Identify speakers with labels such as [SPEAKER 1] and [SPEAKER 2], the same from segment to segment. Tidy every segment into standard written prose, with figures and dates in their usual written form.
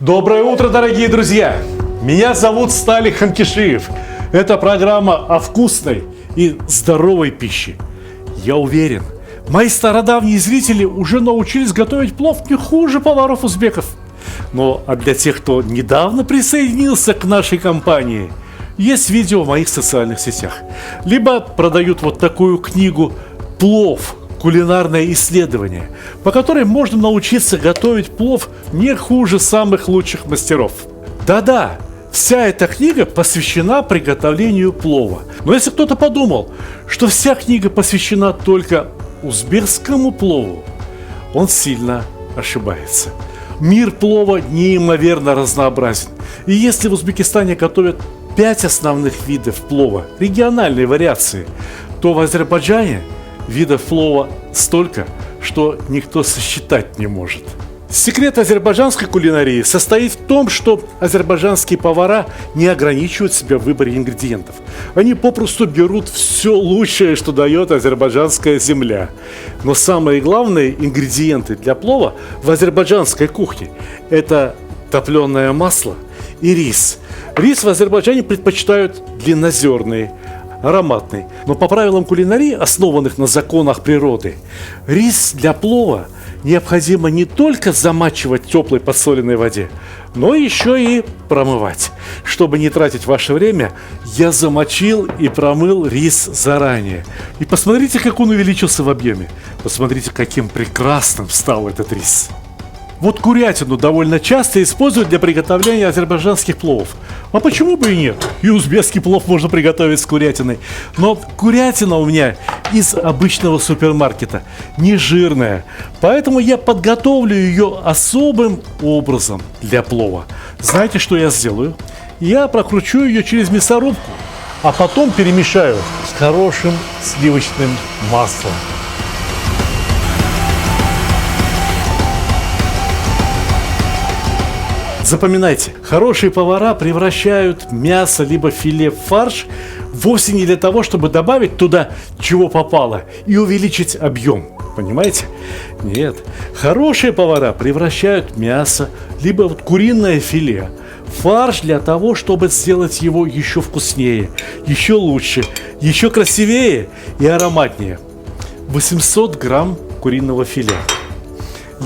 [SPEAKER 1] Доброе утро, дорогие друзья! Меня зовут Сталик Ханкишиев. Это программа о вкусной и здоровой пище. Я уверен, мои стародавние зрители уже научились готовить плов не хуже поваров-узбеков. А для тех, кто недавно присоединился к нашей компании, есть видео в моих социальных сетях. Либо продают вот такую книгу «Плов. Кулинарное исследование», по которой можно научиться готовить плов не хуже самых лучших мастеров. Да-да, вся эта книга посвящена приготовлению плова. Но если кто-то подумал, что вся книга посвящена только узбекскому плову, он сильно ошибается. Мир плова неимоверно разнообразен. И если в Узбекистане готовят 5 основных видов плова, региональные вариации, то в Азербайджане видов плова столько, что никто сосчитать не может. Секрет азербайджанской кулинарии состоит в том, что азербайджанские повара не ограничивают себя в выборе ингредиентов. Они попросту берут все лучшее, что дает азербайджанская земля. Но самые главные ингредиенты для плова в азербайджанской кухне – это топленое масло и рис. Рис в Азербайджане предпочитают длиннозерный, ароматный. Но по правилам кулинарии, основанных на законах природы, рис для плова необходимо не только замачивать в теплой подсоленной воде, но еще и промывать. Чтобы не тратить ваше время, я замочил и промыл рис заранее. И посмотрите, как он увеличился в объеме. Посмотрите, каким прекрасным стал этот рис. Вот курятину довольно часто используют для приготовления азербайджанских пловов. А почему бы и нет? И узбекский плов можно приготовить с курятиной. Но курятина у меня из обычного супермаркета, не жирная. Поэтому я подготовлю ее особым образом для плова. Знаете, что я сделаю? Я прокручу ее через мясорубку, а потом перемешаю с хорошим сливочным маслом. Запоминайте, хорошие повара превращают мясо либо филе в фарш вовсе не для того, чтобы добавить туда чего попало и увеличить объем. Понимаете? Нет. Хорошие повара превращают мясо либо куриное филе в фарш для того, чтобы сделать его еще вкуснее, еще лучше, еще красивее и ароматнее. 800 грамм куриного филе.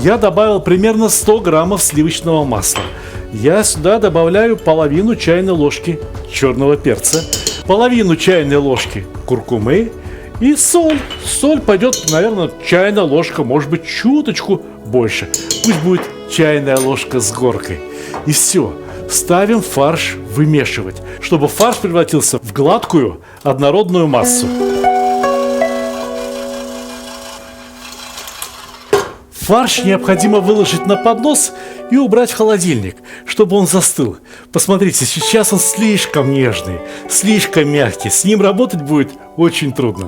[SPEAKER 1] Я добавил примерно 100 граммов сливочного масла. Я сюда добавляю половину чайной ложки черного перца, половину чайной ложки куркумы и соль. Соль пойдет, наверное, чайная ложка, может быть, чуточку больше. Пусть будет чайная ложка с горкой. И все. Ставим фарш вымешивать, чтобы фарш превратился в гладкую, однородную массу. Фарш необходимо выложить на поднос и убрать в холодильник, чтобы он застыл. Посмотрите, сейчас он слишком нежный, слишком мягкий. С ним работать будет очень трудно.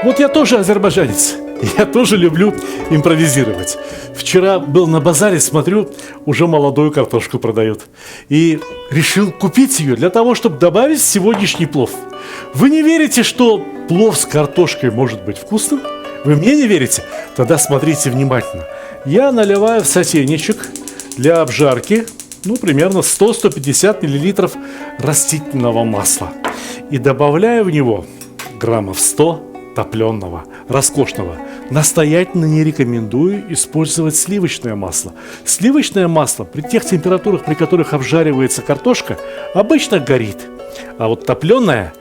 [SPEAKER 1] Вот я тоже азербайджанец. Я тоже люблю импровизировать. Вчера был на базаре, смотрю, уже молодую картошку продают. И решил купить ее для того, чтобы добавить в сегодняшний плов. Вы не верите, что плов с картошкой может быть вкусным? Вы мне не верите? Тогда смотрите внимательно. Я наливаю в сотейничек для обжарки, примерно 100-150 мл растительного масла. И добавляю в него граммов 100 топленого, роскошного. Настоятельно не рекомендую использовать сливочное масло. Сливочное масло при тех температурах, при которых обжаривается картошка, обычно горит. А вот топленое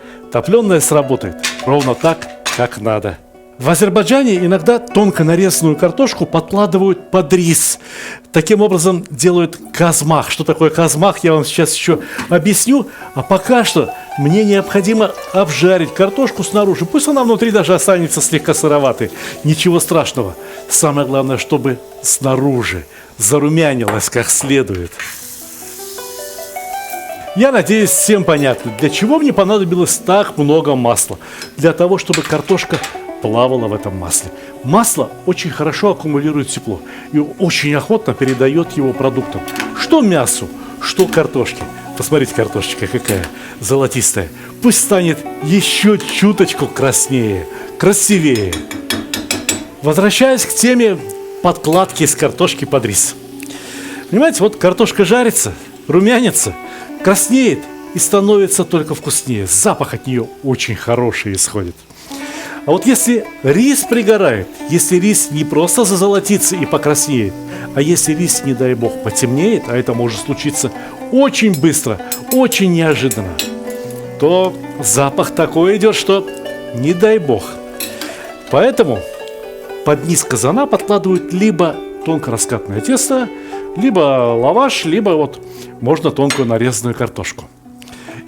[SPEAKER 1] сработает ровно так, как надо. В Азербайджане иногда тонко нарезанную картошку подкладывают под рис. Таким образом делают казмах. Что такое казмах, я вам сейчас еще объясню. А пока что мне необходимо обжарить картошку снаружи. Пусть она внутри даже останется слегка сыроватой. Ничего страшного. Самое главное, чтобы снаружи зарумянилась как следует. Я надеюсь, всем понятно, для чего мне понадобилось так много масла. Для того, чтобы картошка плавала в этом масле. Масло очень хорошо аккумулирует тепло и очень охотно передает его продуктам. Что мясу, что картошке. Посмотрите, картошечка какая золотистая. Пусть станет еще чуточку краснее, красивее. Возвращаясь к теме подкладки из картошки под рис. Понимаете, вот картошка жарится, румянится, краснеет и становится только вкуснее. Запах от нее очень хороший исходит. А вот если рис пригорает, если рис не просто зазолотится и покраснеет, а если рис, не дай бог, потемнеет, а это может случиться очень быстро, очень неожиданно, то запах такой идет, что не дай бог. Поэтому под низ казана подкладывают либо тонко раскатанное тесто, либо лаваш, либо вот можно тонкую нарезанную картошку.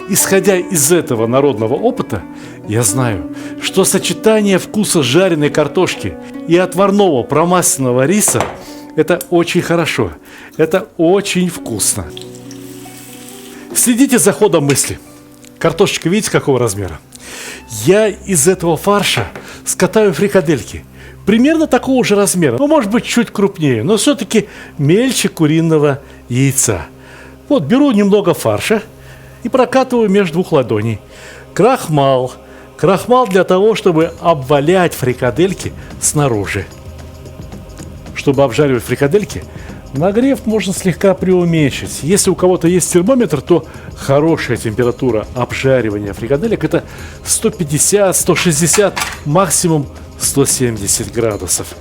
[SPEAKER 1] Исходя из этого народного опыта, я знаю, что сочетание вкуса жареной картошки и отварного промасленного риса – это очень хорошо, это очень вкусно. Следите за ходом мысли. Картошечка, видите, какого размера? Я из этого фарша скатаю фрикадельки. Примерно такого же размера, ну, может быть, чуть крупнее, но все-таки мельче куриного яйца. Вот, беру немного фарша и прокатываю между двух ладоней. Крахмал. Крахмал для того, чтобы обвалять фрикадельки снаружи. Чтобы обжаривать фрикадельки, нагрев можно слегка преуменьшить. Если у кого-то есть термометр, то хорошая температура обжаривания фрикаделек – это 150, 160, максимум 170 градусов.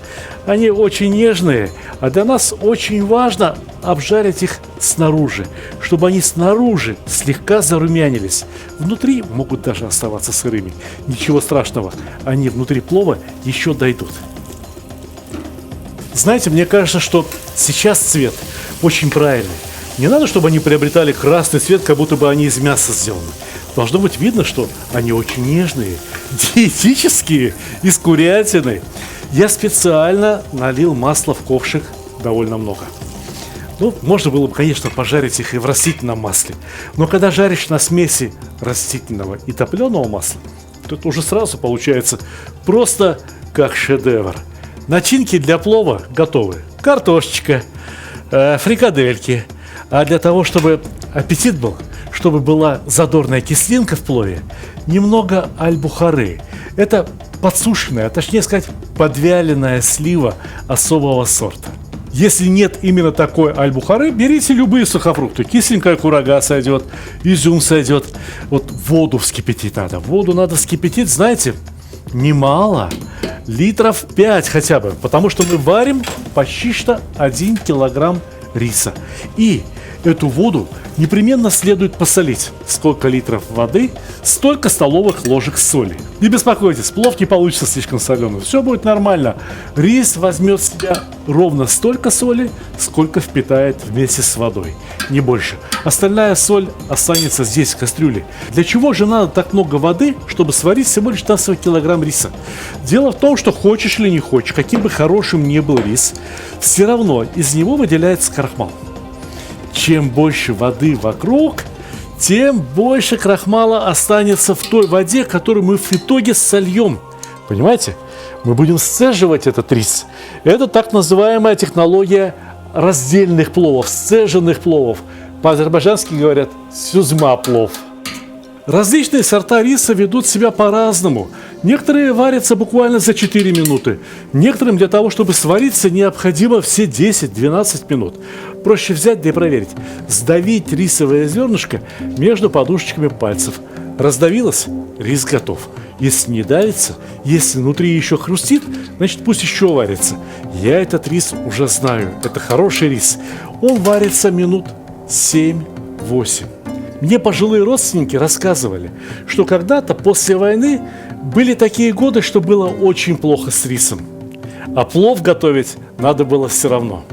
[SPEAKER 1] Они очень нежные, а для нас очень важно обжарить их снаружи, чтобы они снаружи слегка зарумянились. Внутри могут даже оставаться сырыми. Ничего страшного, они внутри плова еще дойдут. Знаете, мне кажется, что сейчас цвет очень правильный. Не надо, чтобы они приобретали красный цвет, как будто бы они из мяса сделаны. Должно быть видно, что они очень нежные, диетические, из курятины. Я специально налил масла в ковшик довольно много. Ну, можно было бы, конечно, пожарить их и в растительном масле. Но когда жаришь на смеси растительного и топленого масла, то это уже сразу получается просто как шедевр. Начинки для плова готовы. Картошечка, фрикадельки. А для того, чтобы аппетит был, чтобы была задорная кислинка в плове, немного аль-бухары. Это подсушенная, а точнее сказать, подвяленная слива особого сорта. Если нет именно такой аль-бухары, берите любые сухофрукты. Кисленькая курага сойдет, изюм сойдет. Вот воду вскипятить надо. Воду надо вскипятить, знаете, немало. Литров 5 хотя бы, потому что мы варим почти что 1 килограмм риса. И эту воду непременно следует посолить. Сколько литров воды, столько столовых ложек соли. Не беспокойтесь, плов не получится слишком соленым. Все будет нормально. Рис возьмет в себя ровно столько соли, сколько впитает вместе с водой. Не больше. Остальная соль останется здесь, в кастрюле. Для чего же надо так много воды, чтобы сварить всего лишь 15 килограмм риса? Дело в том, что хочешь или не хочешь, каким бы хорошим ни был рис, все равно из него выделяется крахмал. Чем больше воды вокруг, тем больше крахмала останется в той воде, которую мы в итоге сольем. Понимаете? Мы будем сцеживать этот рис. Это так называемая технология раздельных пловов, сцеженных пловов. По-азербайджански говорят «сюзма плов». Различные сорта риса ведут себя по-разному. Некоторые варятся буквально за 4 минуты. Некоторым для того, чтобы свариться, необходимо все 10-12 минут. Проще взять да и проверить. Сдавить рисовое зернышко между подушечками пальцев. Раздавилось – рис готов. Если не давится, если внутри еще хрустит, значит пусть еще варится. Я этот рис уже знаю. Это хороший рис. Он варится минут 7-8. Мне пожилые родственники рассказывали, что когда-то после войны были такие годы, что было очень плохо с рисом. А плов готовить надо было все равно.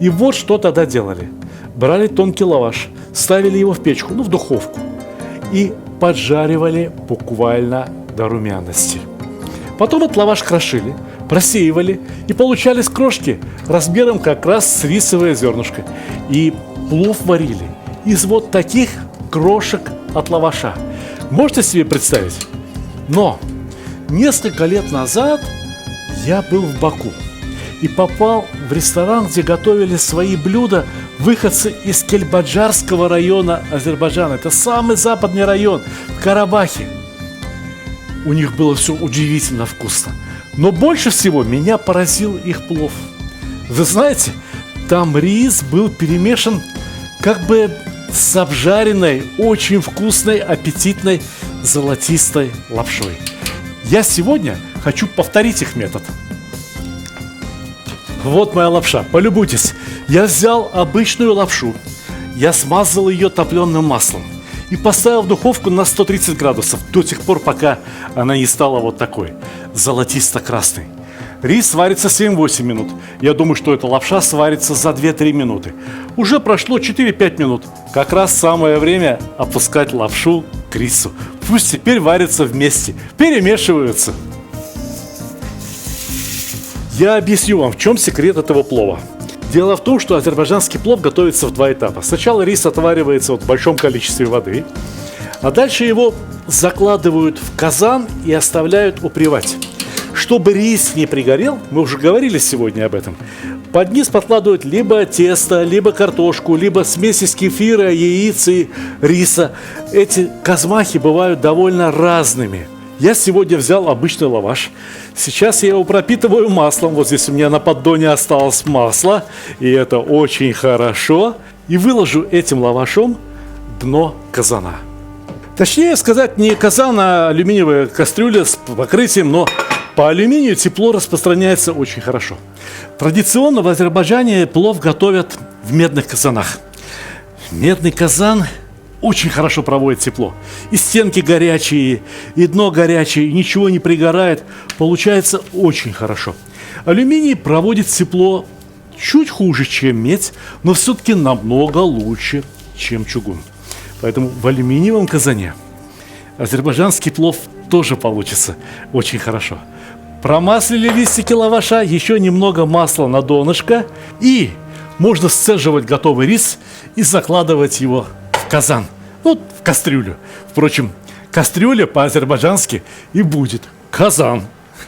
[SPEAKER 1] И вот что тогда делали. Брали тонкий лаваш, ставили его в печку, в духовку, и поджаривали буквально до румяности. Потом этот лаваш крошили, просеивали, и получались крошки размером как раз с рисовое зернышко. И плов варили из вот таких крошек от лаваша. Можете себе представить? Но несколько лет назад я был в Баку и попал в ресторан, где готовили свои блюда выходцы из Кельбаджарского района Азербайджана. Это самый западный район в Карабахе. У них было все удивительно вкусно. Но больше всего меня поразил их плов. Вы знаете, там рис был перемешан как бы с обжаренной, очень вкусной, аппетитной, золотистой лапшой. Я сегодня хочу повторить их метод. Вот моя лапша, полюбуйтесь. Я взял обычную лапшу, я смазал ее топленым маслом и поставил в духовку на 130 градусов до тех пор, пока она не стала вот такой, золотисто-красной. Рис варится 7-8 минут. Я думаю, что эта лапша сварится за 2-3 минуты. Уже прошло 4-5 минут. Как раз самое время опускать лапшу к рису. Пусть теперь варятся вместе, перемешиваются. Я объясню вам, в чем секрет этого плова. Дело в том, что азербайджанский плов готовится в 2 этапа. Сначала рис отваривается в большом количестве воды, а дальше его закладывают в казан и оставляют упревать. Чтобы рис не пригорел, мы уже говорили сегодня об этом, под низ подкладывают либо тесто, либо картошку, либо смесь из кефира, яиц и риса. Эти казмахи бывают довольно разными. Я сегодня взял обычный лаваш. Сейчас я его пропитываю маслом. Вот здесь у меня на поддоне осталось масло, и это очень хорошо. И выложу этим лавашом дно казана. Точнее сказать, не казан, а алюминиевая кастрюля с покрытием, но по алюминию тепло распространяется очень хорошо. Традиционно в Азербайджане плов готовят в медных казанах. Медный казан очень хорошо проводит тепло. И стенки горячие, и дно горячее, и ничего не пригорает. Получается очень хорошо. Алюминий проводит тепло чуть хуже, чем медь, но все-таки намного лучше, чем чугун. Поэтому в алюминиевом казане азербайджанский плов тоже получится очень хорошо. Промаслили листики лаваша, еще немного масла на донышко, и можно сцеживать готовый рис и закладывать его в казан, ну, в кастрюлю. Впрочем, кастрюля по-азербайджански и будет казан.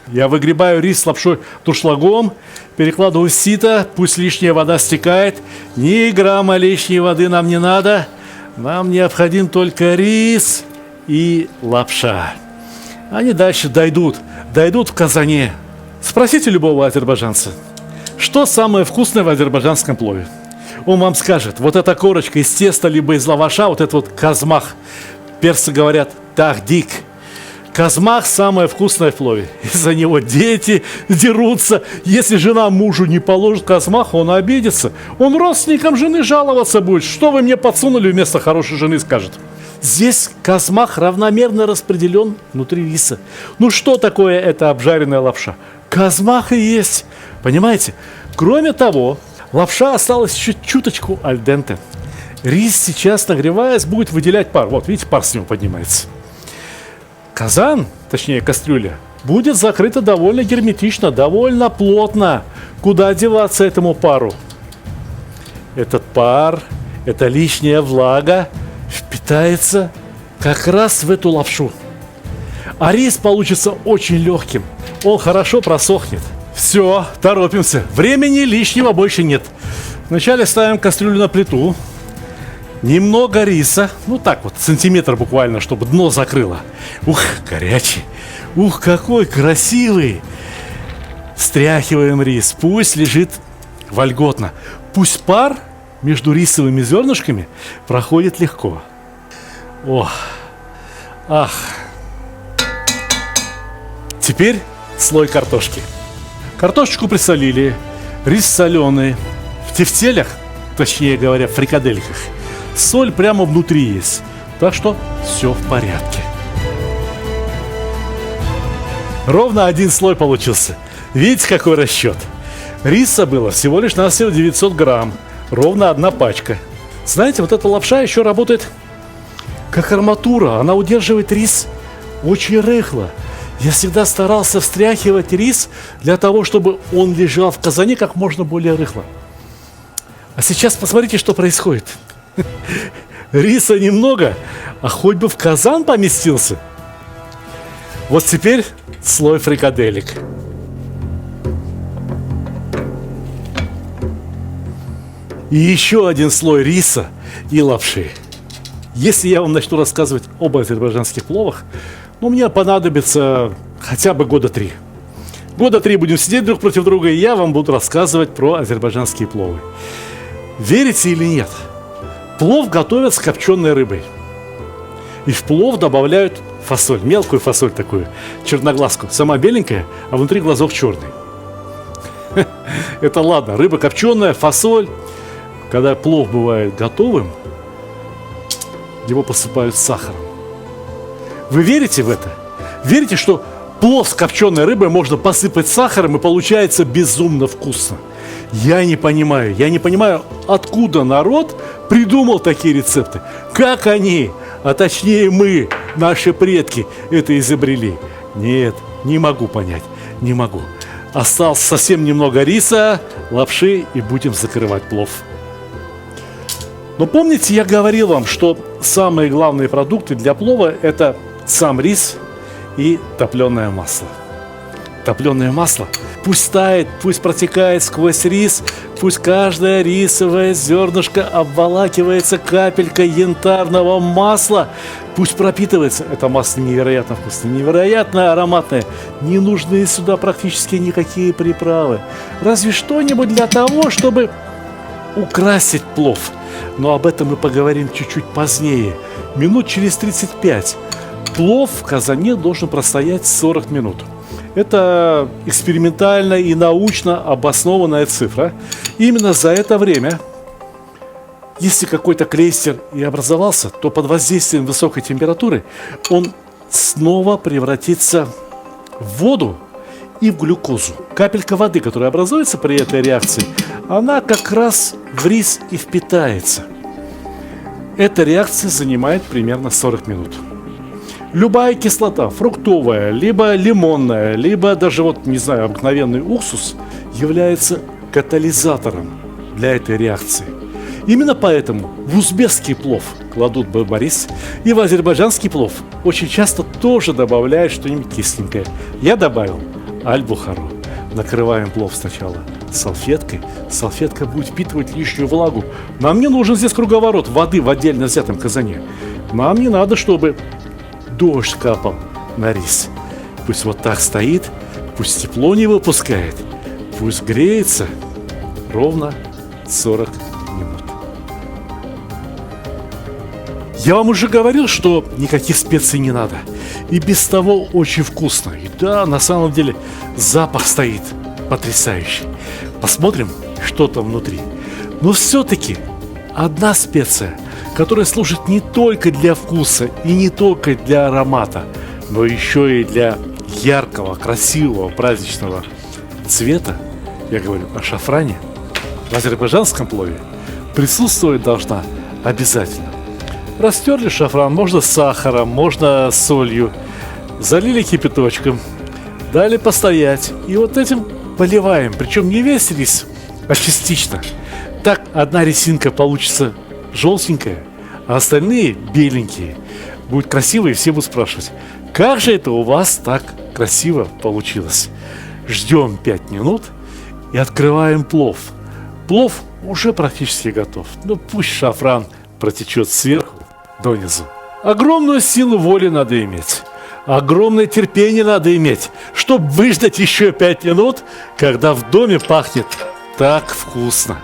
[SPEAKER 1] Я выгребаю рис с лапшой дуршлагом, перекладываю в сито, пусть лишняя вода стекает. Ни грамма лишней воды нам не надо. Нам необходим только рис и лапша. Они дальше дойдут в казане. Спросите любого азербайджанца, что самое вкусное в азербайджанском плове. Он вам скажет, вот эта корочка из теста, либо из лаваша, вот этот вот казмах. Персы говорят тахдик. Казмах самое вкусное в плове. Из-за него дети дерутся. Если жена мужу не положит казмах, он обидится. Он родственникам жены жаловаться будет. Что вы мне подсунули вместо хорошей жены, скажет. Здесь казмах равномерно распределен внутри риса. Ну что такое эта обжаренная лапша? Казмах и есть. Понимаете? Кроме того, лапша осталась еще чуточку аль денте. Рис сейчас, нагреваясь, будет выделять пар. Вот, видите, пар с него поднимается. Казан, точнее кастрюля, будет закрыта довольно герметично, довольно плотно. Куда деваться этому пару? Этот пар, эта лишняя влага впитается как раз в эту лапшу. А рис получится очень легким. Он хорошо просохнет. Все, торопимся. Времени лишнего больше нет. Вначале ставим кастрюлю на плиту. Немного риса, ну так вот, сантиметр буквально, чтобы дно закрыло. Ух, горячий. Ух, какой красивый. Стряхиваем рис. Пусть лежит вольготно. Пусть пар между рисовыми зернышками проходит легко. Ох, ах. Теперь слой картошки. Картошечку присолили, рис соленый. В тефтелях, точнее говоря, в фрикадельках, соль прямо внутри есть. Так что все в порядке. Ровно один слой получился. Видите, какой расчет? Риса было всего лишь навсего 900 грамм. Ровно одна пачка. Знаете, вот эта лапша еще работает как арматура. Она удерживает рис очень рыхло. Я всегда старался встряхивать рис для того, чтобы он лежал в казане как можно более рыхло. А сейчас посмотрите, что происходит. Риса немного, а хоть бы в казан поместился. Вот теперь слой фрикаделек. И еще один слой риса и лапши. Если я вам начну рассказывать об азербайджанских пловах, мне понадобится хотя бы года 3. Года 3 будем сидеть друг против друга, и я вам буду рассказывать про азербайджанские пловы. Верите или нет? Плов готовят с копченой рыбой. И в плов добавляют фасоль, мелкую фасоль такую, черноглазку. Сама беленькая, а внутри глазок черный. Это ладно, рыба копченая, фасоль. Когда плов бывает готовым, его посыпают сахаром. Вы верите в это? Верите, что плов с копченой рыбой можно посыпать сахаром и получается безумно вкусно? Я не понимаю, откуда народ придумал такие рецепты. Как они, а точнее мы, наши предки, это изобрели? Нет, не могу понять, не могу. Осталось совсем немного риса, лапши и будем закрывать плов. Но помните, я говорил вам, что самые главные продукты для плова – это сам рис и топленое масло. Топленое масло пусть тает, пусть протекает сквозь рис, пусть каждое рисовое зернышко обволакивается капелькой янтарного масла, пусть пропитывается. Это масло невероятно вкусное, невероятно ароматное. Не нужны сюда практически никакие приправы. Разве что-нибудь для того, чтобы украсить плов. Но об этом мы поговорим чуть-чуть позднее. Минут через 35. Плов в казане должен простоять 40 минут. Это экспериментально и научно обоснованная цифра. Именно за это время, если какой-то клейстер и образовался, то под воздействием высокой температуры он снова превратится в воду и в глюкозу. Капелька воды, которая образуется при этой реакции, она как раз в рис и впитается. Эта реакция занимает примерно 40 минут. Любая кислота, фруктовая, либо лимонная, либо даже обыкновенный уксус является катализатором для этой реакции. Именно поэтому в узбекский плов кладут барбарис, и в азербайджанский плов очень часто тоже добавляют что-нибудь кисленькое. Я добавил аль-бухару. Накрываем плов сначала салфеткой. Салфетка будет впитывать лишнюю влагу. Нам не нужен здесь круговорот воды в отдельно взятом казане. Нам не надо, чтобы дождь капал на рис. Пусть вот так стоит, пусть тепло не выпускает, пусть греется ровно 40 минут. Я вам уже говорил, что никаких специй не надо. И без того очень вкусно. И да, на самом деле запах стоит потрясающий. Посмотрим, что там внутри. Но все-таки одна специя, которая служит не только для вкуса и не только для аромата, но еще и для яркого, красивого, праздничного цвета, я говорю о шафране, в азербайджанском плове присутствовать должна обязательно. Растерли шафран, можно с сахаром, можно с солью, залили кипяточком, дали постоять, и вот этим поливаем, причем не весь рис, а частично. Так одна рисинка получится желтенькая, а остальные беленькие. Будет красиво, и все будут спрашивать: как же это у вас так красиво получилось? Ждем 5 минут и открываем плов. Плов уже практически готов. Ну пусть шафран протечет сверху донизу. Огромную силу воли надо иметь. Огромное терпение надо иметь, чтобы выждать еще 5 минут, когда в доме пахнет так вкусно.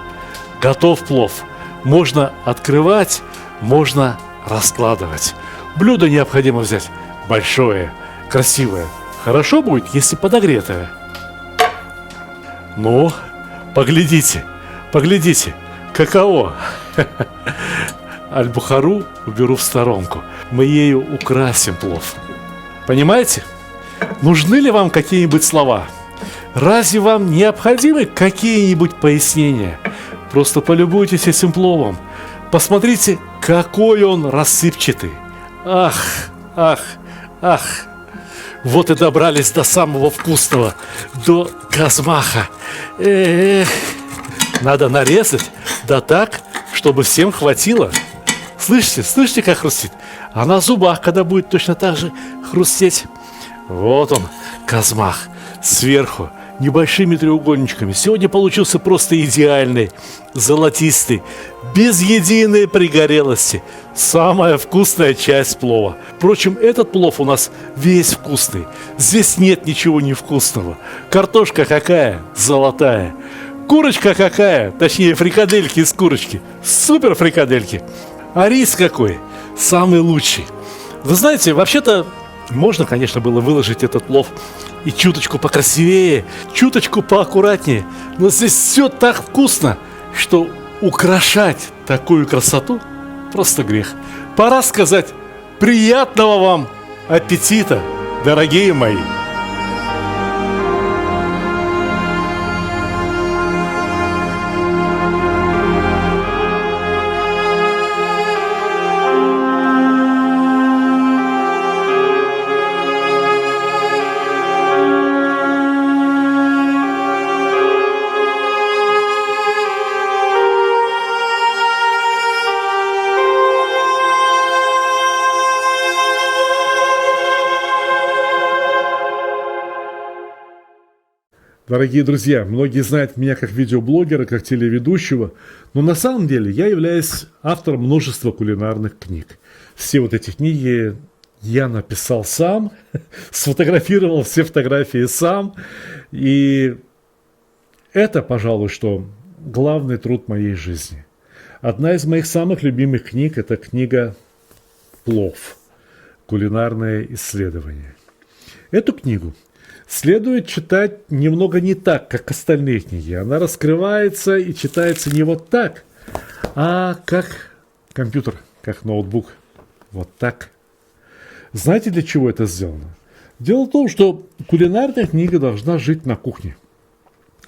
[SPEAKER 1] Готов плов. Можно открывать, можно раскладывать. Блюдо необходимо взять большое, красивое. Хорошо будет, если подогретое. Ну, поглядите, каково. Аль-бухару уберу в сторонку. Мы ею украсим плов. Понимаете? Нужны ли вам какие-нибудь слова? Разве вам необходимы какие-нибудь пояснения? Просто полюбуйтесь этим пловом. Посмотрите, какой он рассыпчатый. Ах. Вот и добрались до самого вкусного, до казмаха. Надо нарезать, да так, чтобы всем хватило. Слышите, как хрустит? А на зубах, когда будет точно так же хрустеть. Вот он, казмах. Сверху небольшими треугольничками. Сегодня получился просто идеальный, золотистый, без единой пригорелости. Самая вкусная часть плова. Впрочем, этот плов у нас весь вкусный. Здесь нет ничего невкусного. Картошка какая? Золотая. Курочка какая? Точнее, фрикадельки из курочки. Супер фрикадельки. А рис какой? Самый лучший. Вы знаете, вообще-то можно, конечно, было выложить этот плов и чуточку покрасивее, чуточку поаккуратнее. Но здесь все так вкусно, что украшать такую красоту просто грех. Пора сказать приятного вам аппетита, дорогие мои! Дорогие друзья, многие знают меня как видеоблогера, как телеведущего, но на самом деле я являюсь автором множества кулинарных книг. Все вот эти книги я написал сам, сфотографировал все фотографии сам, и это, пожалуй, что главный труд моей жизни. Одна из моих самых любимых книг – это книга «Плов. Кулинарное исследование». Эту книгу следует читать немного не так, как остальные книги. Она раскрывается и читается не вот так, а как компьютер, как ноутбук. Вот так. Знаете, для чего это сделано? Дело в том, что кулинарная книга должна жить на кухне.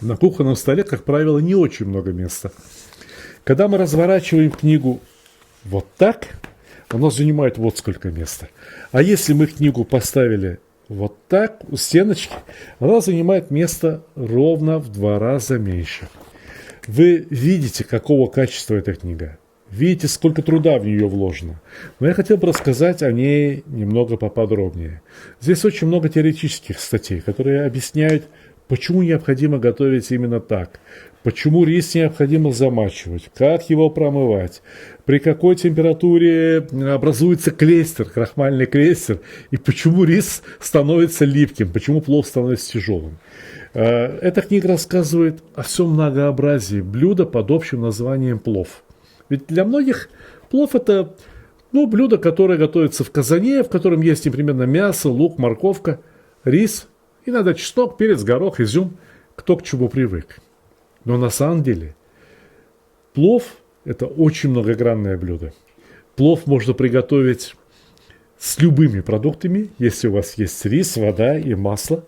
[SPEAKER 1] На кухонном столе, как правило, не очень много места. Когда мы разворачиваем книгу вот так, она занимает вот сколько места. А если мы книгу поставили вот так, у стеночки, она занимает место ровно в 2 раза меньше. Вы видите, какого качества эта книга. Видите, сколько труда в нее вложено. Но я хотел бы рассказать о ней немного поподробнее. Здесь очень много теоретических статей, которые объясняют, почему необходимо готовить именно так, почему рис необходимо замачивать, как его промывать, при какой температуре образуется клейстер, крахмальный клейстер, и почему рис становится липким, почему плов становится тяжелым. Эта книга рассказывает о всем многообразии блюда под общим названием плов. Ведь для многих плов – это блюдо, которое готовится в казане, в котором есть непременно мясо, лук, морковка, рис, иногда чеснок, перец, горох, изюм, кто к чему привык. Но на самом деле плов – это очень многогранное блюдо. Плов можно приготовить с любыми продуктами, если у вас есть рис, вода и масло.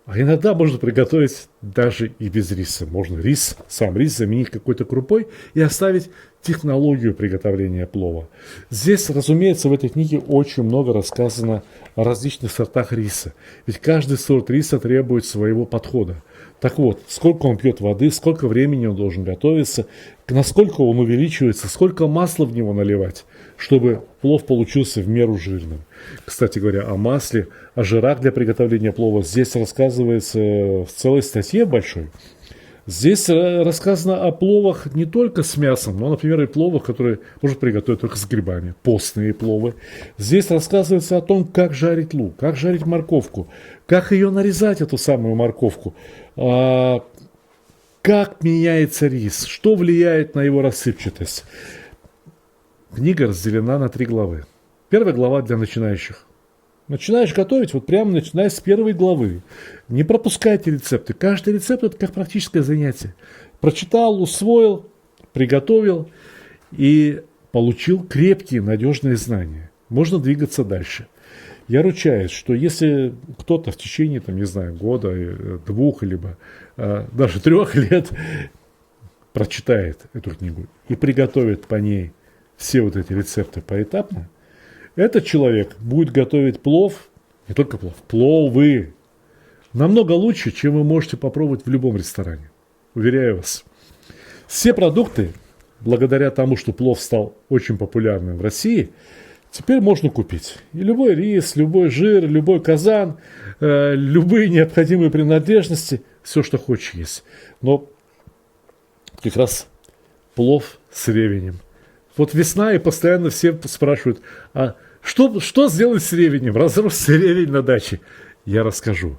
[SPEAKER 1] А иногда можно приготовить даже и без риса. Можно сам рис заменить какой-то крупой и оставить технологию приготовления плова. Здесь, разумеется, в этой книге очень много рассказано о различных сортах риса. Ведь каждый сорт риса требует своего подхода. Так вот, сколько он пьет воды, сколько времени он должен готовиться, насколько он увеличивается, сколько масла в него наливать, чтобы плов получился в меру жирным. Кстати говоря, о масле, о жирах для приготовления плова здесь рассказывается в целой статье большой. Здесь рассказано о пловах не только с мясом, но, например, и пловах, которые можно приготовить только с грибами, постные пловы. Здесь рассказывается о том, как жарить лук, как жарить морковку, как ее нарезать, эту самую морковку, как меняется рис, что влияет на его рассыпчатость. Книга разделена на 3 главы. Первая глава для начинающих. Начинаешь готовить, вот прямо начиная с первой главы. Не пропускайте рецепты. Каждый рецепт – это как практическое занятие. Прочитал, усвоил, приготовил и получил крепкие, надежные знания. Можно двигаться дальше. Я ручаюсь, что если кто-то в течение, года, 2, либо даже 3 лет прочитает эту книгу и приготовит по ней все вот эти рецепты поэтапно, этот человек будет готовить плов, не только плов, пловы, намного лучше, чем вы можете попробовать в любом ресторане. Уверяю вас. Все продукты, благодаря тому, что плов стал очень популярным в России, теперь можно купить. И любой рис, любой жир, любой казан, любые необходимые принадлежности, все, что хочешь есть. Но как раз плов с ревенем. Вот весна, и постоянно все спрашивают, а что сделать с ревенем? Разрос ревень на даче. Я расскажу.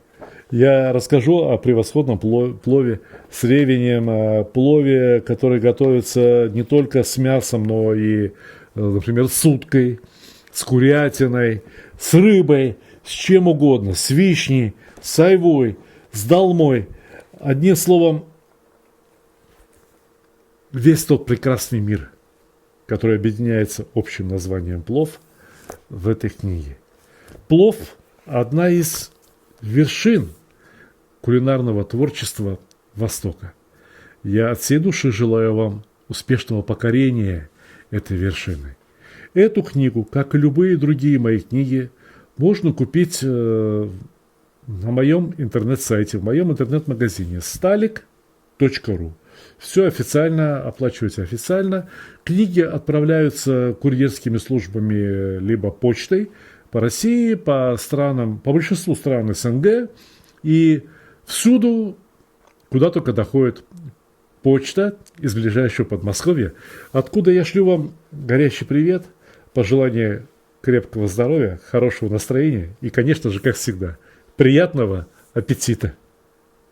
[SPEAKER 1] Я расскажу о превосходном плове с ревенем, о плове, который готовится не только с мясом, но и, например, с уткой, с курятиной, с рыбой, с чем угодно, с вишней, с айвой, с долмой. Одним словом, весь тот прекрасный мир, который объединяется общим названием плов, в этой книге. Плов – одна из вершин кулинарного творчества Востока. Я от всей души желаю вам успешного покорения этой вершины. Эту книгу, как и любые другие мои книги, можно купить на моем интернет-сайте, в моем интернет-магазине stalik.ru. Все официально, оплачивается официально. Книги отправляются курьерскими службами либо почтой по России, по странам, по большинству стран СНГ и всюду, куда только доходит почта из ближайшего Подмосковья, откуда я шлю вам горячий привет, пожелание крепкого здоровья, хорошего настроения и, конечно же, как всегда, приятного аппетита.